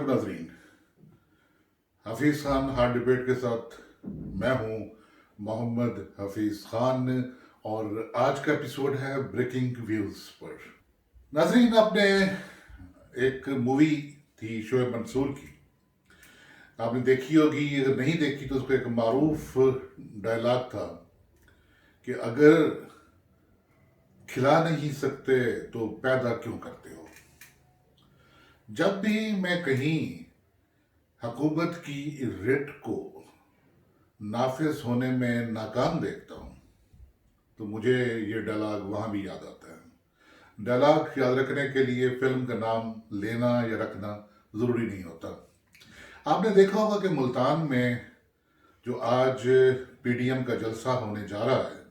अलैक्म नाजरीन। Hafeez Khan hard debate के साथ मैं हूँ मोहम्मद हफीज़ खान और आज का एपिसोड है ब्रेकिंग व्यूज़ पर। नाजरीन, आपने एक मूवी थी शोएब मंसूर की, आपने देखी होगी। अगर नहीं देखी तो उसका एक मारूफ डायलॉग था कि अगर खिला नहीं सकते तो पैदा क्यों करते हो। जब भी मैं कहीं हुकूमत की रिट को नाफिज होने में नाकाम देखता हूँ तो मुझे ये डायलॉग वहाँ भी याद आता है। डायलॉग याद रखने के लिए फिल्म का नाम लेना या रखना ज़रूरी नहीं होता। आपने देखा होगा कि मुल्तान में जो आज पीडीएम का जलसा होने जा रहा है,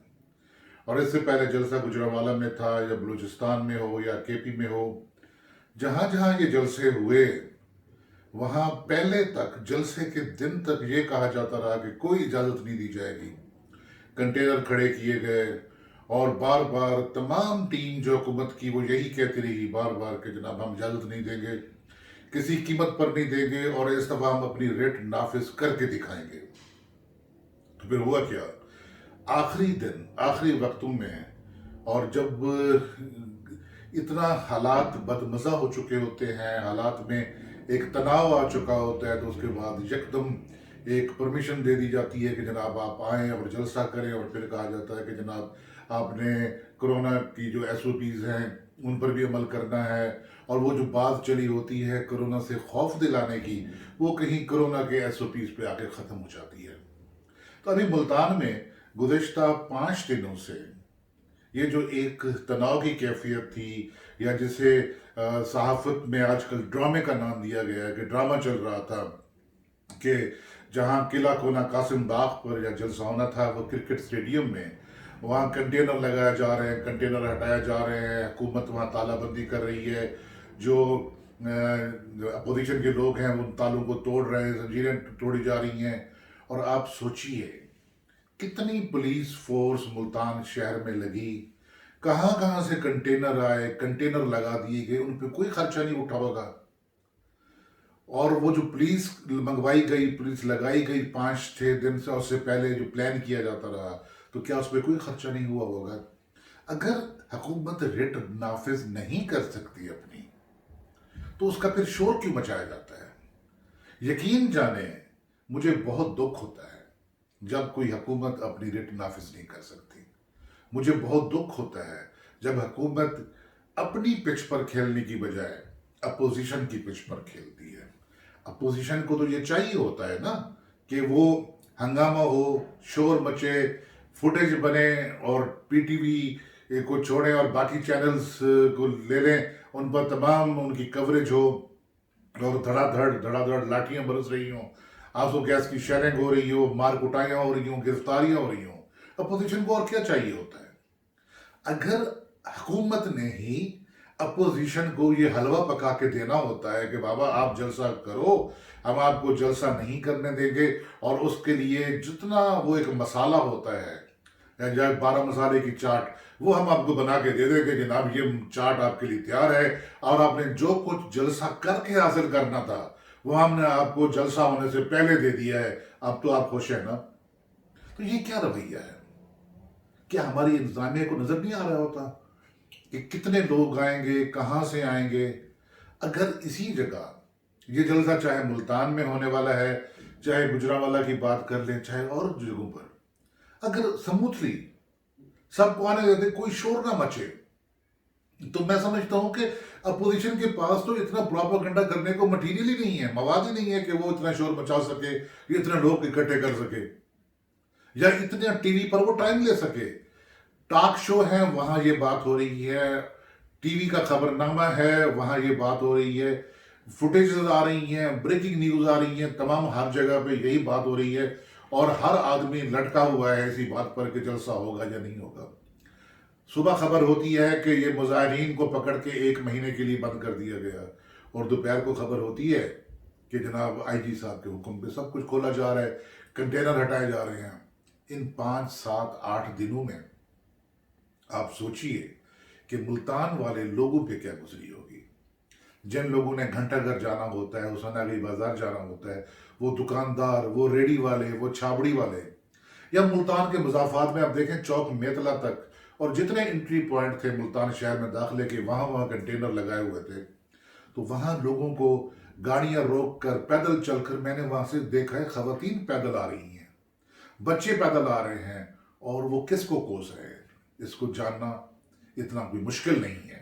और इससे पहले जलसा गुजरांवाला में था या बलूचिस्तान में हो या केपी में हो, जहाँ जहाँ ये जलसे हुए वहाँ पहले तक जलसे के दिन तक ये कहा जाता रहा कि कोई इजाज़त नहीं दी जाएगी। कंटेनर खड़े किए गए और बार बार तमाम टीम जो हुकूमत की वो यही कहती रही बार बार कि जनाब हम इजाज़त नहीं देंगे, किसी कीमत पर नहीं देंगे और इस दफ़ा हम अपनी रेट नाफिज करके दिखाएंगे। तो फिर हुआ क्या? आखिरी दिन, आखिरी वक्तों में, और जब इतना हालात बदमज़ा हो चुके होते हैं, हालात में एक तनाव आ चुका होता है, तो उसके बाद यकदम एक परमिशन दे दी जाती है कि जनाब आप आएँ और जलसा करें, और फिर कहा जाता है कि जनाब आपने कोरोना की जो SOPs हैं उन पर भी अमल करना है। और वो जो बात चली होती है कोरोना से खौफ दिलाने की, वो कहीं कोरोना के SOPs पे आके ख़त्म हो जाती है। तो अभी मुल्तान में गुज़िश्ता 5 दिनों से ये जो एक तनाव की कैफियत थी, या जिसे सहाफ़त में आजकल ड्रामे का नाम दिया गया है कि ड्रामा चल रहा था कि जहाँ किला कोना कासिम बाग पर या जलसा होना था वो क्रिकेट स्टेडियम में, वहाँ कंटेनर लगाए जा रहे हैं, कंटेनर हटाए जा रहे हैं, हुकूमत वहाँ तालाबंदी कर रही है, जो अपोजिशन के लोग हैं उन तालों को तोड़ रहे हैं, जंजीरें तोड़ी जा रही हैं। और आप सोचिए कितनी पुलिस फोर्स मुल्तान शहर में लगी, कहाँ कहाँ से कंटेनर आए, कंटेनर लगा दिए गए, उन पर कोई खर्चा नहीं उठा होगा। और वो जो पुलिस मंगवाई गई, पुलिस लगाई गई 5-6 दिन से, उससे पहले जो प्लान किया जाता रहा, तो क्या उस पर कोई खर्चा नहीं हुआ होगा? अगर हुकूमत रिट नाफिज नहीं कर सकती अपनी, तो उसका फिर शोर क्यों मचाया जाता है? यकीन जाने मुझे बहुत दुख होता है जब कोई हुकूमत अपनी रिट नाफिज नहीं कर सकती। मुझे बहुत दुख होता है जब हुकूमत अपनी पिच पर खेलने की बजाय अपोजिशन की पिच पर खेलती है। अपोजिशन को तो ये चाहिए होता है ना कि वो हंगामा हो, शोर मचे, फुटेज बने और PTV को छोड़ें और बाकी चैनल्स को ले लें, उन पर तमाम उनकी कवरेज हो और धड़ाधड़ लाठियां बरस रही हों, आंसू गैस की शेयरिंग हो रही हो, मार कुटाइयाँ हो रही हों, गिरफ्तारियां हो रही हों। अपोजिशन को और क्या चाहिए होता है? अगर हुकूमत ने ही अपोजिशन को ये हलवा पका के देना होता है कि बाबा आप जलसा करो, हम आपको जलसा नहीं करने देंगे, और उसके लिए जितना वो एक मसाला होता है या 12 मसाले की चाट, वो हम आपको बना के दे देंगे, जनाब ये चाट आपके लिए तैयार है, और आपने जो कुछ जलसा करके हासिल करना था वो हमने आपको जलसा होने से पहले दे दिया है, अब तो आप खुश हैं ना? तो ये क्या रवैया है? क्या हमारी इंतजामिया को नजर नहीं आ रहा होता कि कितने लोग आएंगे, कहाँ से आएंगे? अगर इसी जगह ये जलसा चाहे मुल्तान में होने वाला है, चाहे गुजरांवाला की बात कर लें, चाहे और जगहों पर, अगर स्मूथली सबको आने देते, कोई शोर ना मचे, तो मैं समझता हूं कि अपोजिशन के पास तो इतना प्रोपेगेंडा करने को मटीरियल ही नहीं है, मवाद ही नहीं है कि वो इतना शोर मचा सके, इतने लोग इकट्ठे कर सके, या इतने टीवी पर वो टाइम ले सके। टॉक शो है वहां ये बात हो रही है, टीवी का खबरनामा है वहां ये बात हो रही है, फुटेज आ रही हैं, ब्रेकिंग न्यूज आ रही हैं, तमाम हर जगह पे यही बात हो रही है, और हर आदमी लटका हुआ है इसी बात पर कि जलसा होगा या नहीं होगा। सुबह खबर होती है कि ये मुजाहिरीन को पकड़ के 1 महीने के लिए बंद कर दिया गया, और दोपहर को खबर होती है कि जनाब IG साहब के हुक्म पे सब कुछ खोला जा रहा है, कंटेनर हटाए जा रहे हैं। इन 5-7-8 दिनों में आप सोचिए कि मुल्तान वाले लोगों पे क्या गुजरी होगी। जिन लोगों ने घंटा घर जाना होता है, हुसैनाबादी बाजार जाना होता है, वो दुकानदार, वो रेडी वाले, वो छाबड़ी वाले, या मुल्तान के मुजाफात में आप देखें चौक मेतला तक, और जितने एंट्री पॉइंट थे मुल्तान शहर में दाखिले के, वहाँ वहाँ कंटेनर लगाए हुए थे। तो वहाँ लोगों को गाड़ियाँ रोक कर, पैदल चलकर, मैंने वहाँ से देखा है खवातीन पैदल आ रही हैं, बच्चे पैदल आ रहे हैं, और वो किसको कोस रहे हैं, इसको जानना इतना कोई मुश्किल नहीं है।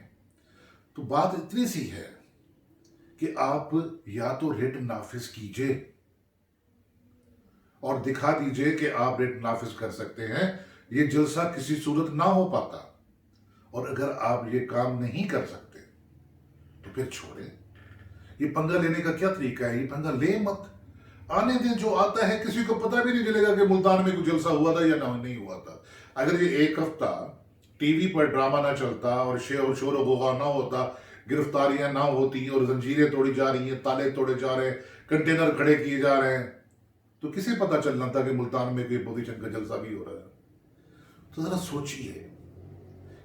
तो बात इतनी सी है कि आप या तो रिट नाफिज कीजिए और दिखा दीजिए कि आप रिट नाफिज कर सकते हैं, ये जलसा किसी सूरत ना हो पाता, और अगर आप ये काम नहीं कर सकते तो फिर छोड़े। ये पंगा लेने का क्या तरीका है? ये पंगा ले मत, आने दें, जो आता है किसी को पता भी नहीं चलेगा कि मुल्तान में कुछ जलसा हुआ था या ना नहीं हुआ था। अगर ये एक हफ्ता टीवी पर ड्रामा ना चलता और शोर गोगा ना होता, गिरफ्तारियां ना होती और जंजीरें तोड़ी जा रही हैं, ताले तोड़े जा रहे हैं, कंटेनर खड़े किए जा रहे हैं, तो किसे पता चलना था कि मुल्तान में कोई अपोजिशन का जलसा भी हो रहा है? तो जरा सोचिए,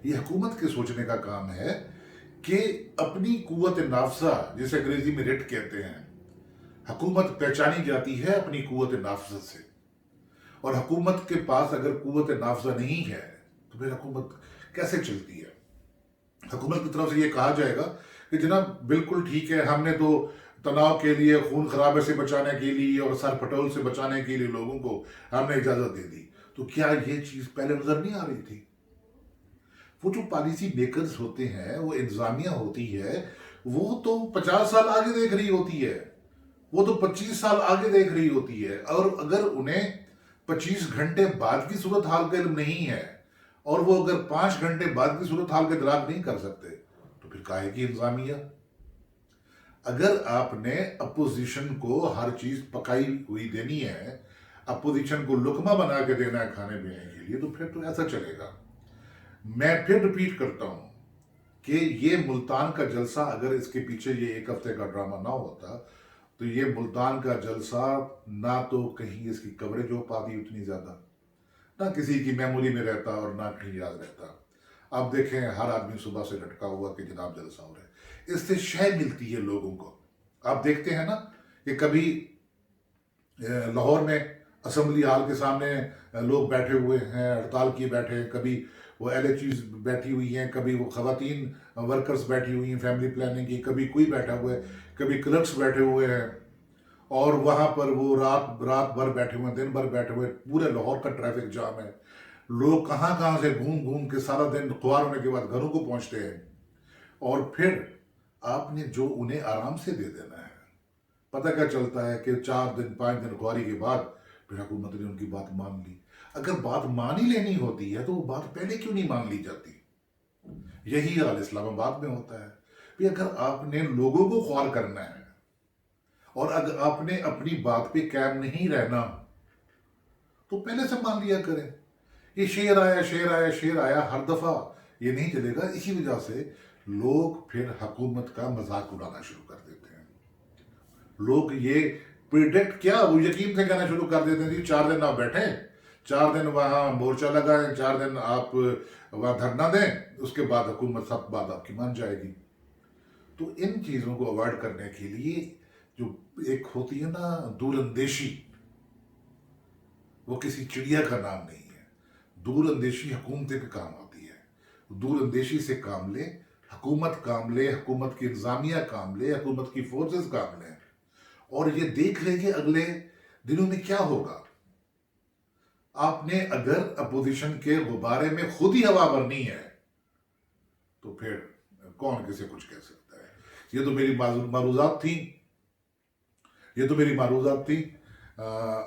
ये हुकूमत के सोचने का काम है कि अपनी कुव्वत नाफजा, जिसे अंग्रेजी में रिट कहते हैं, हुकूमत पहचानी जाती है अपनी कुव्वत नाफजा से, और हुकूमत के पास अगर कुव्वत नाफजा नहीं है तो फिर हुकूमत कैसे चलती है? हुकूमत की तरफ से ये कहा जाएगा कि जनाब बिल्कुल ठीक है, हमने तो तनाव के लिए, खून खराबे से बचाने के लिए और सर पटोल से बचाने के लिए लोगों को हमने इजाजत दे दी। तो क्या ये चीज पहले नजर नहीं आ रही थी? वो जो पॉलिसी मेकर्स होते हैं, वो इंतजामिया होती है, वो तो 50 साल आगे देख रही होती है, वो तो 25 साल आगे देख रही होती है, और अगर उन्हें 25 घंटे बाद की सूरत हाल का इल्म नहीं है, और वो अगर 5 घंटे बाद की सूरत हाल का इदराक नहीं कर सकते, तो फिर काहे की इंतजामिया? अगर आपने अपोजिशन को हर चीज पकाई हुई देनी है, अपोजिशन को लुकमा बना के देना है खाने पीने के लिए, तो फिर तो ऐसा चलेगा। मैं फिर रिपीट करता हूं कि ये मुल्तान का जलसा, अगर इसके पीछे ये एक हफ्ते का ड्रामा ना होता, तो ये मुल्तान का जलसा ना तो कहीं इसकी कवरेज हो पाती उतनी ज्यादा, ना किसी की मेमोरी में रहता, और ना कहीं याद रहता। अब देखें, हर आदमी सुबह से लटका हुआ कि जनाब जलसा हो रहा है, इससे शय मिलती है लोगों को। आप देखते हैं ना कि कभी लाहौर में असेंबली हाल के सामने लोग बैठे हुए हैं, हड़ताल किए बैठे हैं, कभी वो LHEs बैठी हुई हैं, कभी वो खवातीन वर्कर्स बैठी हुई हैं फैमिली प्लानिंग की, कभी कोई बैठा हुआ है, कभी क्लर्क्स बैठे हुए हैं, और वहाँ पर वो रात भर बैठे हुए हैं, दिन भर बैठे हुए हैं, पूरे लाहौर का ट्रैफिक जाम है, लोग कहाँ कहाँ से घूम घूम के सारा दिन ख्वार होने के बाद घरों को पहुँचते हैं, और फिर आपने जो उन्हें आराम से दे देना है, पता क्या चलता है कि 4 दिन 5 दिन ख्वारी के बाद फिर हुकूमत ने उनकी बात मान ली। अगर बात मान ही लेनी होती है तो वो बात पहले क्यों नहीं मान ली जाती? यही हाल इस्लामाबाद में होता है कि अगर आपने लोगों को ख्वार करना है और अगर आपने अपनी बात पे कायम नहीं रहना, तो पहले से मान लिया करें। ये शेर आया शेर आया शेर आया हर दफा ये नहीं चलेगा। इसी वजह से लोग फिर हुकूमत का मजाक उड़ाना शुरू कर देते हैं। लोग ये प्रिडिक्ट क्या, वो यकीन से कहना शुरू कर देते हैं जी 4 दिन आप बैठे, 4 दिन वहां मोर्चा लगाएं, 4 दिन आप वहां धरना दें, उसके बाद हुकूमत सब बात आपकी मान जाएगी। तो इन चीजों को अवॉइड करने के लिए जो एक होती है ना दूरअंदेशी, वो किसी चिड़िया का नाम नहीं है। दूरअंदेशी हुकूमत के काम आती है। दूरअंदेशी से काम ले, हुकूमत काम ले, हुकूमत की इंतजामिया काम ले, हुकूमत की फोर्सेस काम ले, और ये देख ले कि अगले दिनों में क्या होगा। आपने अगर अपोजिशन के गुब्बारे में खुद ही हवा भरनी है तो फिर कौन किसे कुछ कह सकता है। ये तो मेरी मारूजात थी,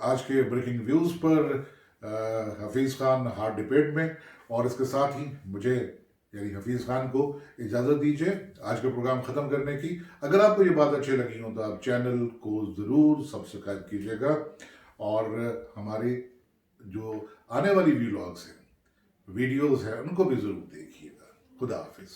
आज के ब्रेकिंग व्यूज पर हफीज खान हार्ड डिबेट में, और इसके साथ ही मुझे यानी हफीज खान को इजाजत दीजिए आज का प्रोग्राम खत्म करने की। अगर आपको ये बात अच्छी लगी हो तो आप चैनल को जरूर सब्सक्राइब कीजिएगा, और हमारे जो आने वाली व्लॉग्स हैं, वीडियोस हैं, उनको भी जरूर देखिएगा। खुदा हाफिज।